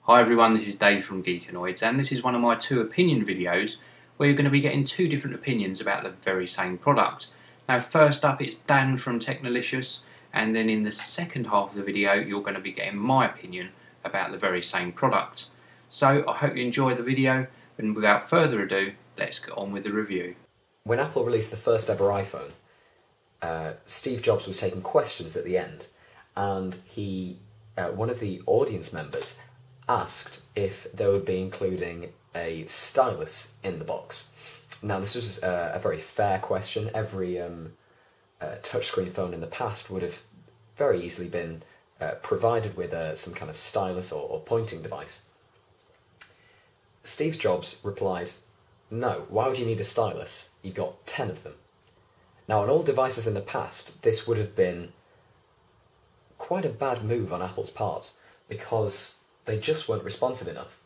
Hi everyone, this is Dave from Geekanoids, and this is one of my two opinion videos where you're going to be getting two different opinions about the very same product. Now first up it's Dan from Technolicious, and then in the second half of the video you're going to be getting my opinion about the very same product. So I hope you enjoy the video, and without further ado, let's get on with the review. When Apple released the first ever iPhone, Steve Jobs was taking questions at the end, and one of the audience members asked if they would be including a stylus in the box. Now this was a very fair question. Every touchscreen phone in the past would have very easily been provided with some kind of stylus or pointing device. Steve Jobs replied, "No, why would you need a stylus? You've got 10 of them." Now on all devices in the past, this would have been quite a bad move on Apple's part, because they just weren't responsive enough.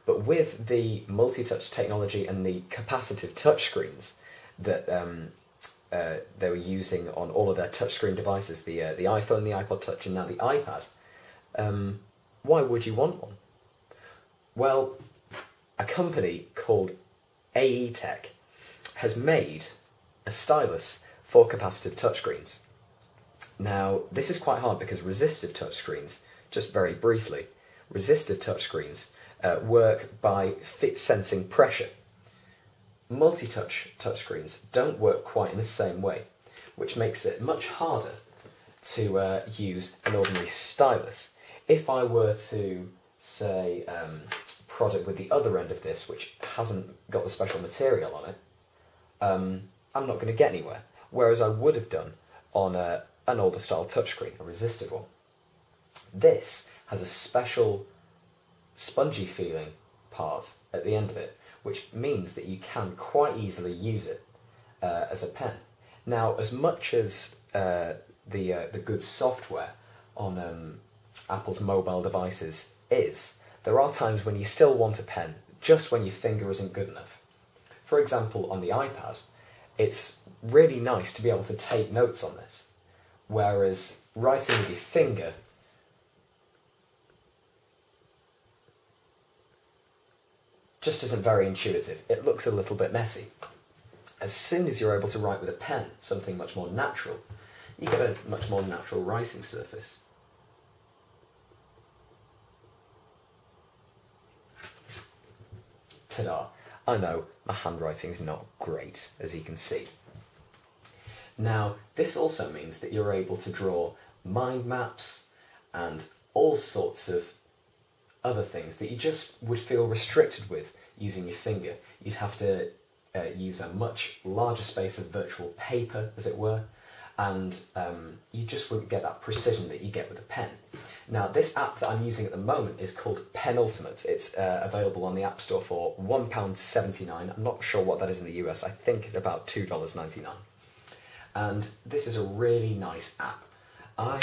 But with the multi-touch technology and the capacitive touchscreens that they were using on all of their touchscreen devices, the iPhone, the iPod Touch, and now the iPad, why would you want one? Well, a company called AETech has made a stylus for capacitive touchscreens. Now, this is quite hard because resistive touchscreens, just very briefly, resistive touchscreens work by sensing pressure. Multi-touch touchscreens don't work quite in the same way, which makes it much harder to use an ordinary stylus. If I were to, say, prod it with the other end of this, which hasn't got the special material on it, I'm not going to get anywhere, whereas I would have done on an older style touchscreen, a resistive one. This has a special spongy feeling part at the end of it, which means that you can quite easily use it as a pen. Now, as much as the good software on Apple's mobile devices is, there are times when you still want a pen, just when your finger isn't good enough. For example, on the iPad, it's really nice to be able to take notes on this, whereas writing with your finger just isn't very intuitive. It looks a little bit messy. As soon as you're able to write with a pen, something much more natural, you get a much more natural writing surface. Ta-da! I know, my handwriting's not great, as you can see. Now, this also means that you're able to draw mind maps and all sorts of other things that you just would feel restricted with using your finger. You'd have to use a much larger space of virtual paper, as it were, and you just wouldn't get that precision that you get with a pen. Now, this app that I'm using at the moment is called Penultimate. It's available on the App Store for £1.79. I'm not sure what that is in the US. I think it's about $2.99. And this is a really nice app. I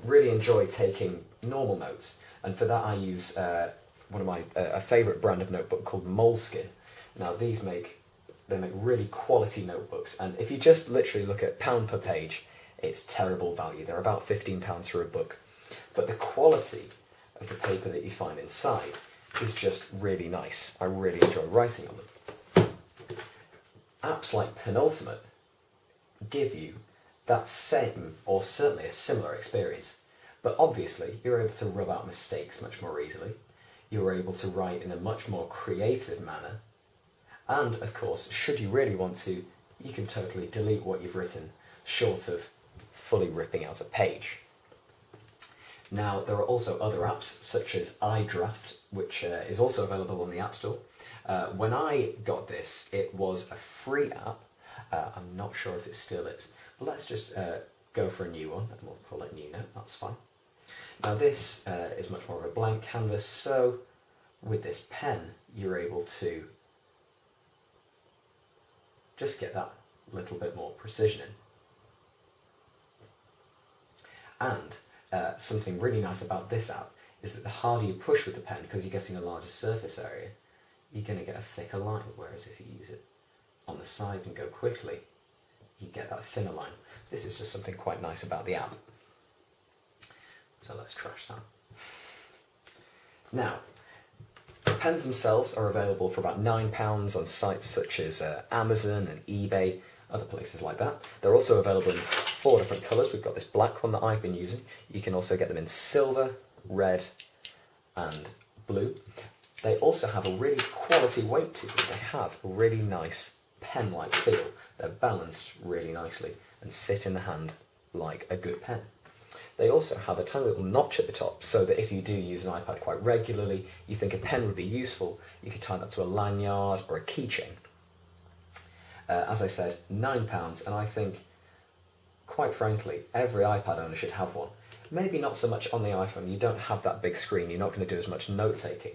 really enjoy taking normal notes, and for that I use one of my a favourite brand of notebook called Moleskine. Now these make really quality notebooks, and if you just literally look at pound per page, it's terrible value. They're about £15 for a book, but the quality of the paper that you find inside is just really nice. I really enjoy writing on them. Apps like Penultimate give you that same, or certainly a similar experience. But obviously, you're able to rub out mistakes much more easily. You're able to write in a much more creative manner. And, of course, should you really want to, you can totally delete what you've written, short of fully ripping out a page. Now, there are also other apps, such as iDraft, which is also available on the App Store. When I got this, it was a free app. I'm not sure if it still is. But let's just go for a new one, and we'll call it New Note, that's fine. Now this is much more of a blank canvas, so with this pen you're able to just get that little bit more precision in. And something really nice about this app is that the harder you push with the pen, because you're getting a larger surface area, you're going to get a thicker line, whereas if you use it on the side and go quickly, you get that thinner line. This is just something quite nice about the app. So let's trash that. Now, pens themselves are available for about £9 on sites such as Amazon and eBay, other places like that. They're also available in 4 different colours. We've got this black one that I've been using. You can also get them in silver, red and blue. They also have a really quality weight to them. They have a really nice pen-like feel. They're balanced really nicely and sit in the hand like a good pen. They also have a tiny little notch at the top, so that if you do use an iPad quite regularly, you think a pen would be useful, you could tie that to a lanyard or a keychain. As I said, £9, and I think, quite frankly, every iPad owner should have one. Maybe not so much on the iPhone, you don't have that big screen, you're not going to do as much note-taking,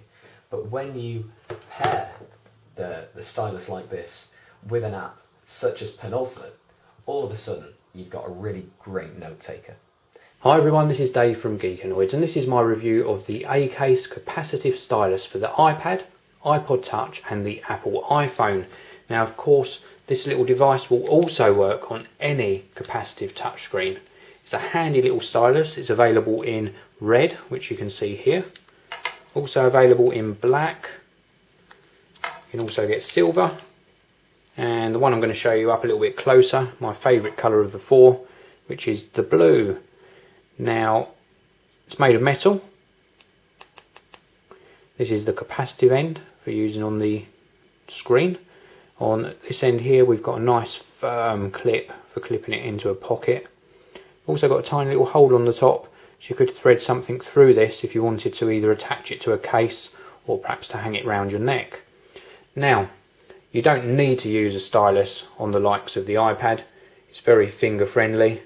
but when you pair the stylus like this with an app such as Penultimate, all of a sudden you've got a really great note-taker. Hi everyone, this is Dave from Geekanoids, and this is my review of the ACase Capacitive Stylus for the iPad, iPod Touch and the Apple iPhone. Now of course this little device will also work on any capacitive touchscreen. It's a handy little stylus. It's available in red, which you can see here. Also available in black. You can also get silver. And the one I'm going to show you up a little bit closer, my favourite colour of the 4, which is the blue. Now, it's made of metal. This is the capacitive end for using on the screen. On this end here we've got a nice firm clip for clipping it into a pocket. Also got a tiny little hole on the top, so you could thread something through this if you wanted to either attach it to a case or perhaps to hang it round your neck. Now, you don't need to use a stylus on the likes of the iPad. It's very finger friendly,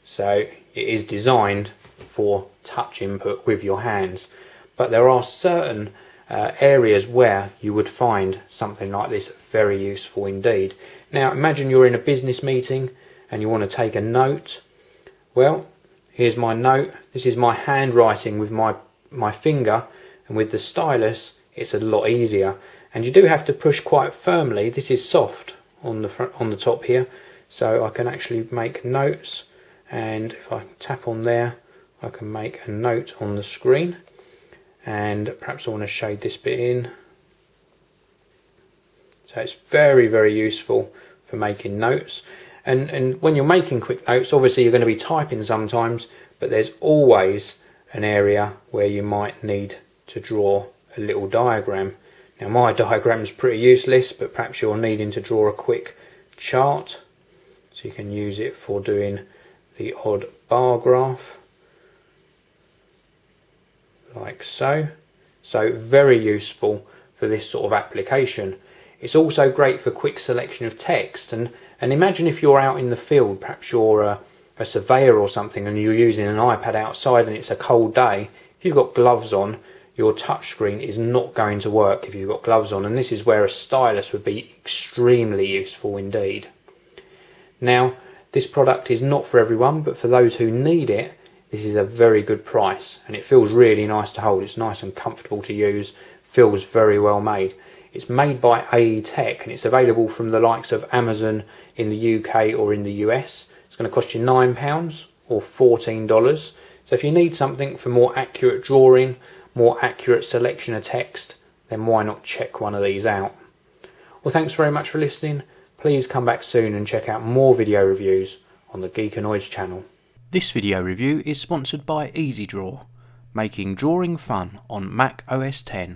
so it is designed for touch input with your hands. But there are certain areas where you would find something like this very useful indeed. Now imagine you're in a business meeting and you want to take a note. Well, here's my note. This is my handwriting with my finger, and with the stylus it's a lot easier. And you do have to push quite firmly. This is soft on the front, on the top here, so I can actually make notes. And if I tap on there, I can make a note on the screen. And perhaps I want to shade this bit in. So it's very, very useful for making notes. And when you're making quick notes, obviously you're going to be typing sometimes, but there's always an area where you might need to draw a little diagram. Now my diagram's pretty useless, but perhaps you're needing to draw a quick chart. So you can use it for doing the odd bar graph. Like so. So very useful for this sort of application. It's also great for quick selection of text, and imagine if you're out in the field, perhaps you're a surveyor or something, and you're using an iPad outside and it's a cold day. If you've got gloves on, your touchscreen is not going to work if you've got gloves on, and this is where a stylus would be extremely useful indeed. Now, this product is not for everyone, but for those who need it, this is a very good price, and it feels really nice to hold. It's nice and comfortable to use, feels very well made. It's made by AE Tech, and it's available from the likes of Amazon in the UK or in the US. It's going to cost you £9 or $14. So if you need something for more accurate drawing, more accurate selection of text, then why not check one of these out? Well, thanks very much for listening. Please come back soon and check out more video reviews on the Geekanoids channel. This video review is sponsored by EasyDraw, making drawing fun on Mac OS X.